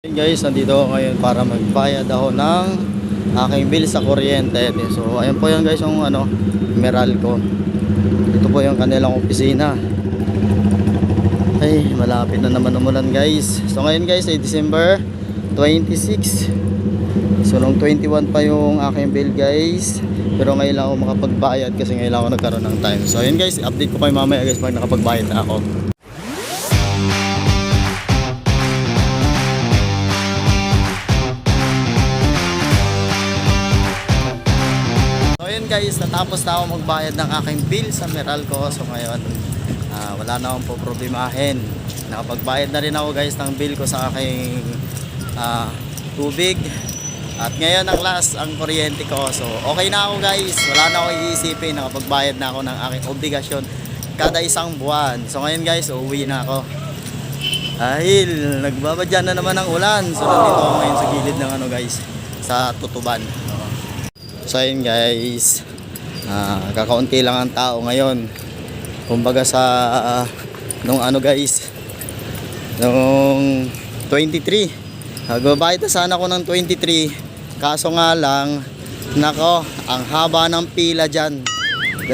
Hey guys, nandito ako ngayon para magbayad ako ng aking bill sa kuryente. So ayun po yan guys, yung Meralco. Ito po yung kanilang opisina. Ay, malapit na naman umulan guys. So ngayon guys ay December 26. So nung 21 pa yung aking bill guys. Pero ngayon lang ako makapagbayad kasi ngayon lang ako nagkaroon ng time. So ayun guys, update ko kayo mamaya guys pag nakapagbayad na ako. Guys, natapos na ako magbayad ng aking bill sa Meralco. So ngayon wala na akong poproblemahin. Nakapagbayad na rin ako guys ng bill ko sa aking tubig. At ngayon ang last ang kuryente ko. So okay na ako guys, wala na akong iisipin. Nakapagbayad na ako ng aking obligasyon kada isang buwan. So ngayon guys, uuwi na ako dahil nagbabadya na naman ang ulan. So nandito ako ngayon sa gilid ng guys, sa Tutuban. So ayun guys, kakaunti lang ang tao ngayon. Kumbaga sa nung guys, nung 23 magbabayad na sana ako ng 23. Kaso nga lang, nako, ang haba ng pila dyan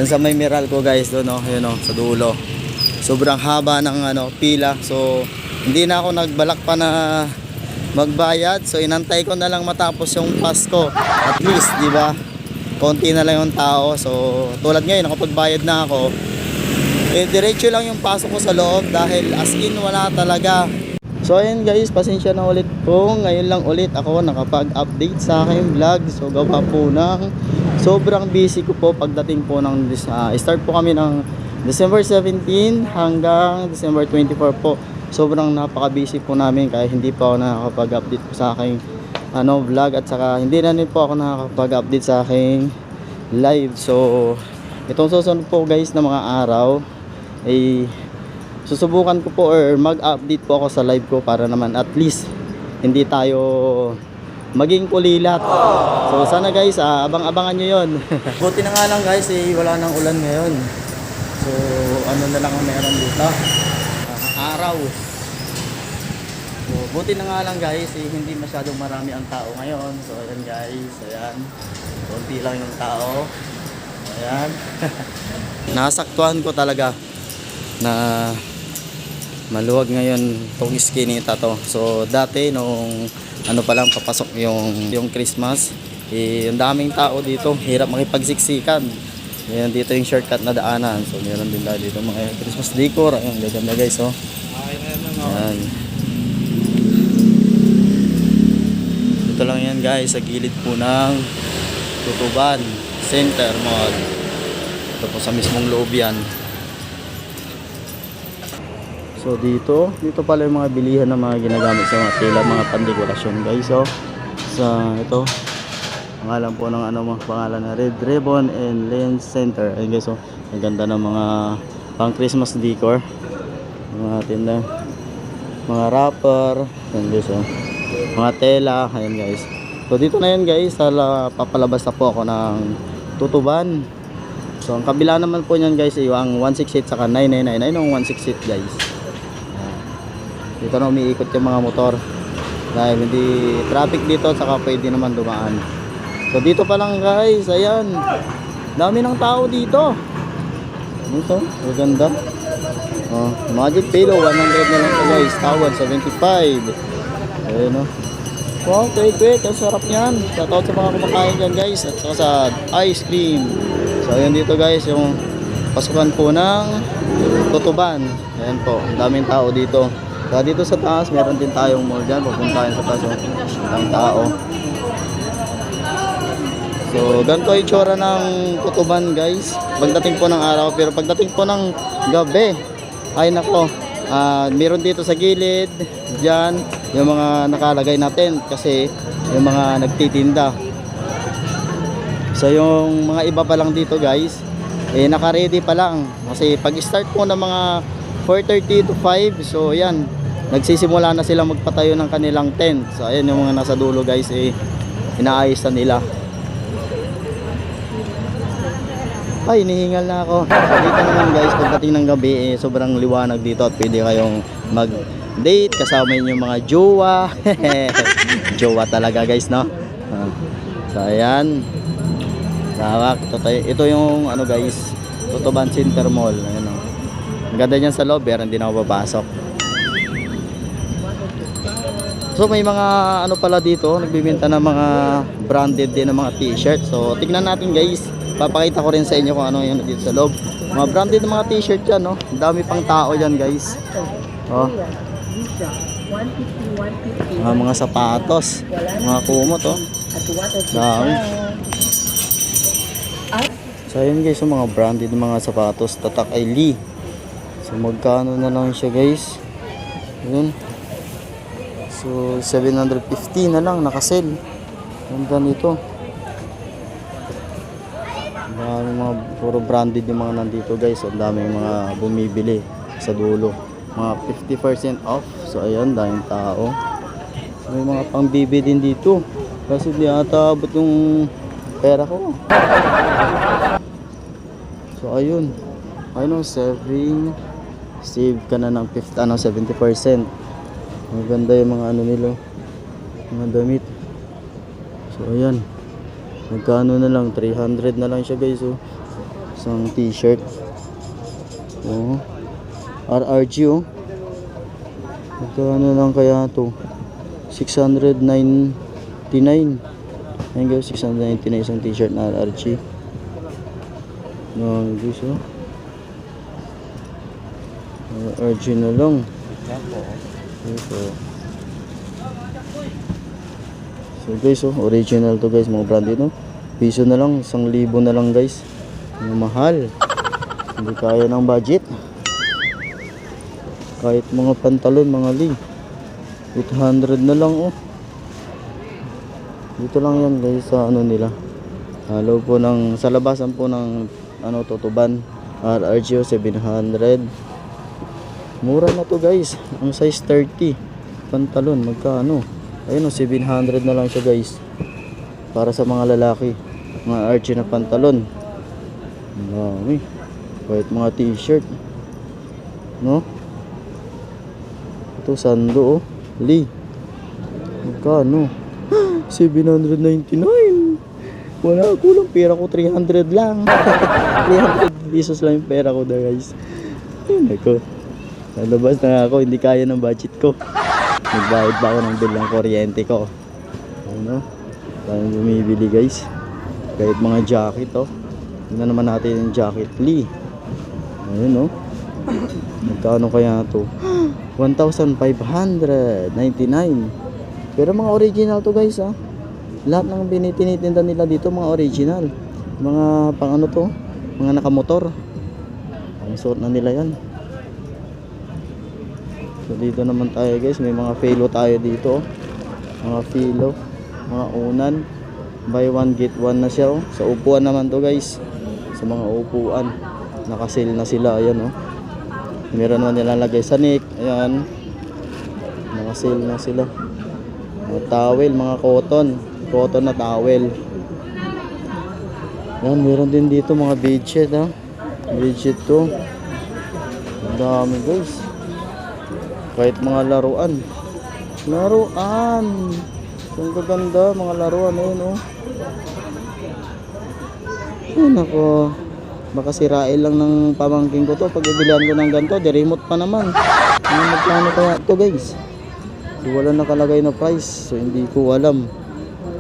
sa may Meralco guys, doon yun sa dulo. Sobrang haba ng pila. So hindi na ako nagbalak pa na magbayad. So inantay ko na lang matapos yung Pasko. At least, di ba? Konti na lang yung tao. So tulad ngayon, nakapagbayad na ako. Diretso lang yung pasok ko sa loob dahil as in wala talaga. So ayun guys, pasensya na ulit po. Ngayon lang ulit ako nakapag-update sa aking vlog. So gawa po ng sobrang busy ko po pagdating po ng start po kami ng December 17 hanggang December 24 po. Sobrang napaka-busy po namin kaya hindi pa ako nakakapag-update po sa aking vlog at saka hindi na rin po ako nakakapag-update sa aking live. So itong susunod po guys na mga araw ay susubukan ko po or mag-update po ako sa live ko para naman at least hindi tayo maging kulilat. So sana guys, abang-abangan nyo yun. Buti na nga lang guys, wala nang ulan ngayon. So ano na lang ang meron dito, araw. So, buti na nga lang guys, hindi masyadong marami ang tao ngayon. So ayan guys, ayan, konti lang yung tao. Ayan. Nasaktuhan ko talaga na maluwag ngayon tong iskinita to. So dati nung pa lang papasok yung Christmas, ang daming tao dito, hirap makipagsiksikan. Ayan, dito yung shortcut na daanan. So meron din dito mga Christmas decor. Ayan, gaganda guys, oh. Ayan. Ito lang yan guys, sa gilid po ng Tutuban Center Mall. Ito po sa mismong loob yan. So dito pala yung mga bilihan ng mga ginagamit sa mga tela, mga pandekorasyon guys. So sa ito, pangalan po ng pangalan na Red Ribbon and Lens Center. Ayun guys, ang ganda ng mga pang Christmas decor. Mga tinda, mga wrapper, ayun guys, mga tela, ayan guys. So dito na yan guys, papalabas na po ako ng Tutuban. So ang kabila naman po niyan guys ay yung 168 saka 999. Ayun yung 168 guys. Dito na umiikot yung mga motor dahil hindi traffic dito, saka pwede naman dumaan. So dito pa lang guys, ayan, dami ng tao dito. Ito, maganda. Magic pillow 100 na lang po guys. Towel 75. Ayun, wow, great, ang sarap niyan. Shoutout sa mga kumakain dyan guys, at saka sa ice cream. So ayan dito guys, yung pasukan po ng Tutuban. Ayan po, ang daming tao dito. So dito sa taas, meron din tayong mall dyan. Pupuntahan sa taas ang tao. So ganito ay itsura ng Tutuban guys pagdating po ng araw. Pero pagdating po ng gabi, ay nako, meron dito sa gilid dyan yung mga nakalagay na tent kasi yung mga nagtitinda. So yung mga iba pa lang dito guys, naka-ready pa lang kasi pag start po ng mga 4:30 to 5, so yan, nagsisimula na silang magpatayo ng kanilang tent. So ayan yung mga nasa dulo guys, inaayos na nila. Ay, hinihingal na ako. Dito naman guys, pagdating ng gabi, sobrang liwanag dito at pwede kayong date, kasama yung mga jowa. Jowa talaga guys, no? So ayan. Ito yung ano guys, Tutuban Center Mall. Ayan, oh. Ang ganda niyan sa loob, pero hindi na ako papasok. So may mga ano pala dito, nagbibenta ng mga branded din ng mga t-shirt. So tignan natin guys, papakita ko rin sa inyo kung ano yung dito sa loob. Mga branded ng mga t-shirt yan, no? Ang dami pang tao dyan guys. Oh. Mga sapatos, mga kumot, oh. Dami. So ayun guys, yung mga branded ng mga sapatos, tatak ay Lee. So magkano na lang siya guys? Ayun. So 750 na lang, naka-sale. Ganda nito. Ang dami mga puro branded yung mga nandito guys. Ang dami mga bumibili sa dulo. Mga 50% off. So ayan, daming tao. So, may mga pangbibi din dito. Kasi di ata abot yung pera ko. So ayun. Ayun, save ka na ng 70%. Maganda yung mga ano nila, mga damit. So ayan, magkano na lang, 300 na lang siya guys, oh. Isang t-shirt, oh. RRG, oh. Magkano lang kaya to? 699. Ayun guys, 699 isang t-shirt na RRG. No guys, oh. RRG na lang. So guys, oh, original to guys, mga branded, no? Piso na lang, 1,000 na lang guys. Ang mahal. Hindi kaya ng budget. Kahit mga pantalon, mga Lee, 800 na lang, oh. Dito lang yan guys sa ano nila. Halo po ng sa labasan po ng ano Tutuban. RRGO 700. Mura na to guys. Ang size 30 pantalon, magkano? Ayun, 700 na lang siya guys. Para sa mga lalaki, mga RG na pantalon. Dami. Kahit mga t-shirt, no? Ito sando, oh. Lee, magkano? 799. Wala, kulang pera ko, 300 lang. 300 pesos lang yung pera ko da guys. Ayun ako, nalabas na ako, hindi kaya ng budget ko. Nagbayad pa ako ng bill ng kuryente ko. Ano? Tayong bumibili guys. Kahit mga jacket, oh. Tingnan naman natin yung jacket Lee. Ayun, oh. Magkano kaya to? 1,599. Pero mga original to guys, ah. Lahat ng tinitinda nila dito mga original. Mga pang ano to? Mga nakamotor. Ang suot na nila yan. So dito naman tayo guys, may mga filo tayo dito, mga filo, mga unan, buy one get one na siya, oh. Sa upuan naman to guys, sa mga upuan, naka-sale na sila, ayan, oh. Meron naman nilalagay sa neck, ayan, naka-sale na sila. Mga towel, mga cotton na towel. Ayan, meron din dito mga bedsheet, ha, bedsheet to. Ang dami guys. Kahit mga laruan. Ang gaganda, mga laruan, ayun, oh. Ay nako, baka sirain lang ng pamangking ko to pag ibilihan ko ng ganito, di remote pa naman. Magkano kaya to guys? So, wala nakalagay na price, so hindi ko alam.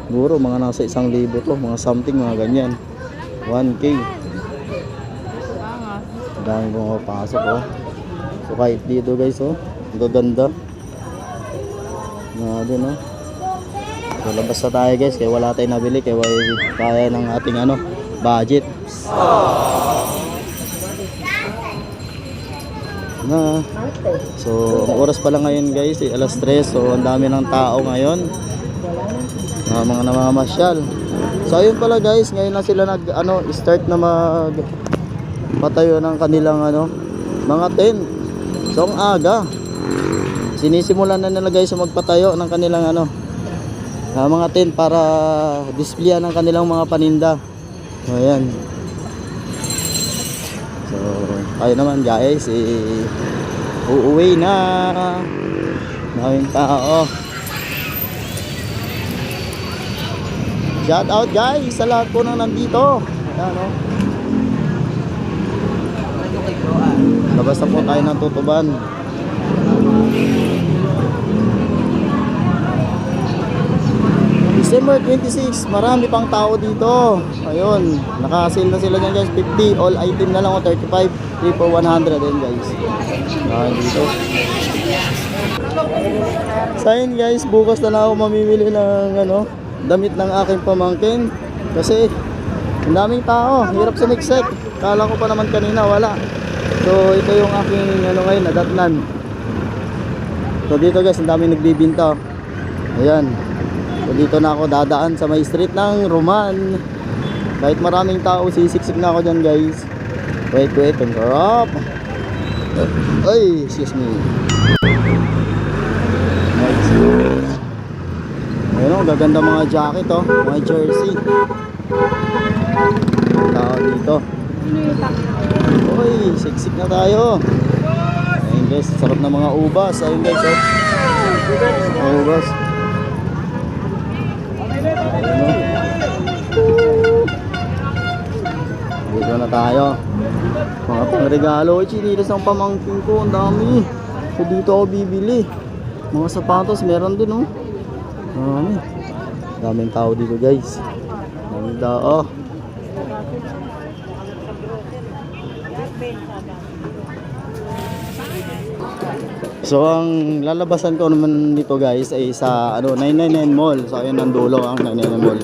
Siguro mga nasa 1,000 to, mga something, mga ganyan. 1K. Dami kong mapasok, oh. So kahit dito guys, oh, gaganda na din, oh. So labas na tayo guys, kaya wala tayong nabili, kaya kaya ng ating ano, budget na. So ang oras pala ngayon guys, alas 3. So ang dami ng tao ngayon, mga namamasyal. So ayun pala guys, ngayon na sila nag ano, start na mag patayo ng kanilang ano, mga tent. So ang aga, sinisimulan na nila guys magpatayo ng kanilang ano, mga tent para displayan ng kanilang mga paninda. So ayan. So tayo naman guys, uuwi na. Daming tao. Shout out guys sa lahat po na nandito. Ayan o. Labas na po tayo ng Tutuban. December 26, marami pang tao dito. Ayun, naka-sale na sila dyan guys. 50, all item na lang o 35, 3 for 100 din guys. Dito. So ayun guys, bukas na lang ako mamimili ng ano, damit ng aking pamangkin. Kasi ang daming tao, hirap sumiksik. Kala ko pa naman kanina wala. So ito yung aking ano ngayon, nadatnan. So dito guys, ang daming nagbibinta. Ayan. So dito na ako dadaan sa may street ng Roman. Kahit maraming tao, sisiksik na ako dyan guys. Wait, ang harap. Ay, excuse me. Ayun o, gaganda mga jacket oh, mga jersey. Tao dito. Uy, siksik na tayo. Ayun guys, sarap na mga ubas. Ayun guys oh, mga ubas. Dito na tayo. Mga pangregalo. Chinilas ng pamangkin ko. Ang dami. So dito ako bibili. Mga sapatos meron din oh. Daming tao dito guys. Daming tao. So ang lalabasan ko naman dito guys ay sa ano 999 Mall. So ayun ang dulo ang 999 Mall.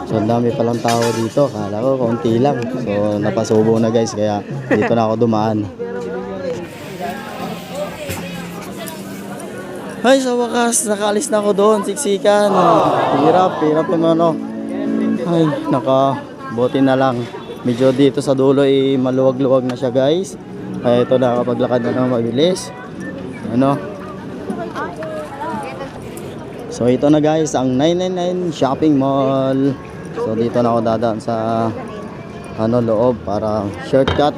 So ang dami palang tao dito. Kala ko konti lang. So napasubo na guys kaya dito na ako dumaan. Ay sa wakas nakaalis na ako doon. Siksikan. Hirap ng ano. Ay buti na lang. Medyo dito sa dulo ay maluwag-luwag na siya guys. Kaya ito nakapaglakad na ng mabilis. Ano? So ito na guys ang 999 Shopping Mall. So dito na ako dadaan sa ano loob para shortcut.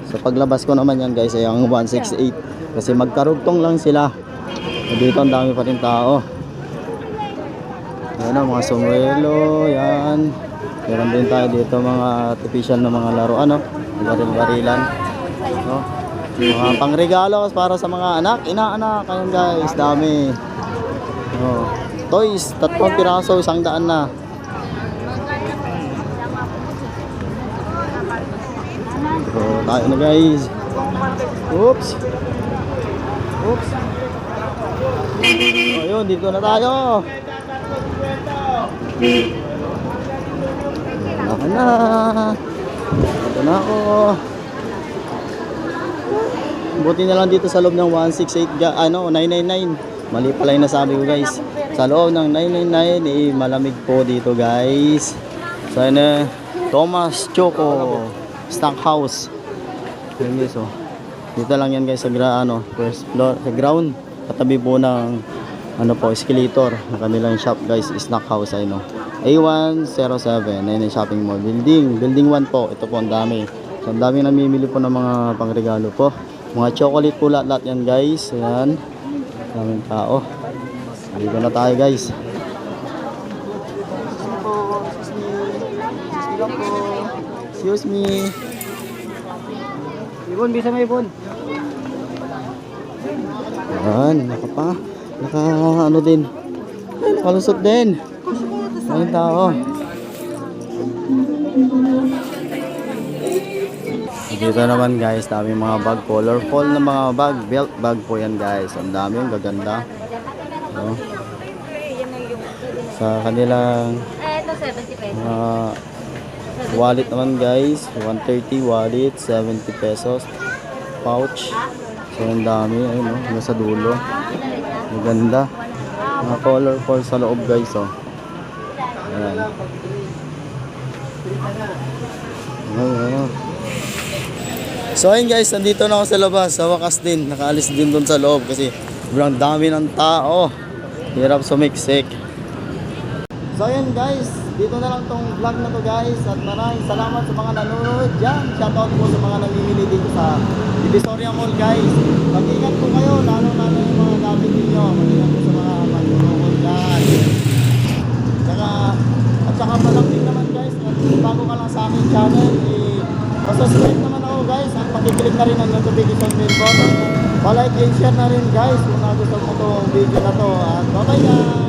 Sa paglabas ko naman yan guys ay ang 168. Kasi magkarugtong lang sila. Dito ang dami pa rin tao. Yan mga sombrero. Yan. Meron din tayo dito mga artificial na mga laruan, no? Baril-barilan. No? Mga pangregalo para sa mga anak, inaanak. Ayun guys, dami. No? Toys, 3 piraso, 100 na. So, tayo na guys. Oops. Ayun, dito na tayo. Ako na. Ito na ako. Buti na lang dito sa loob ng 168 999. Mali pala yung nasabi ko guys. Sa loob ng 999 malamig po dito guys. So ano, Thomas Choco Stackhouse. Ayun guys oh. Dito lang yan guys sa first floor, sa ground. Katabi po ng escalator. Ang kanilang shop guys, Stackhouse ay no. A107, ayun yung shopping mall. Building 1 po. Ito po ang dami. So ang dami namimili po ng mga pangregalo po. Mga chocolate po lahat yan guys. Ayan. Daming tao. Dito na tayo guys. Excuse me. Ibon, bisa may ibon. Ayan, naka ano din. Nakalusot din. Ayun tao. Dito naman guys, dami mga bag, colorful na mga bag, belt bag po yan guys. Ang dami yung gaganda. So, sa kanilang wallet naman guys, 130 wallet, 70 pesos. Pouch. So ang dami, ayun nasa dulo. Maganda. Mga colorful sa loob guys oh. Ayan. So ayun guys, nandito na ako sa labas. Sa wakas din, nakaalis din doon sa loob kasi sobrang dami ng tao. Hirap sumiksik. So ayun guys, dito na lang tong vlog na to guys. At maraming salamat sa mga nanonood dyan. Shoutout po sa mga namimili dito sa Divisoria Mall guys. Mag-ingat po kayo, lalo yung mga gamit ninyo. Mag-ingat po sa mga mag-roll dyan. At saka palambing naman guys, at bago ka lang sa aking channel, pasubscribe naman ako guys, at pakiclick na rin ang notification bell button. Pa-like and share na rin guys kung nagustuhan mo itong video na to. At bye bye guys!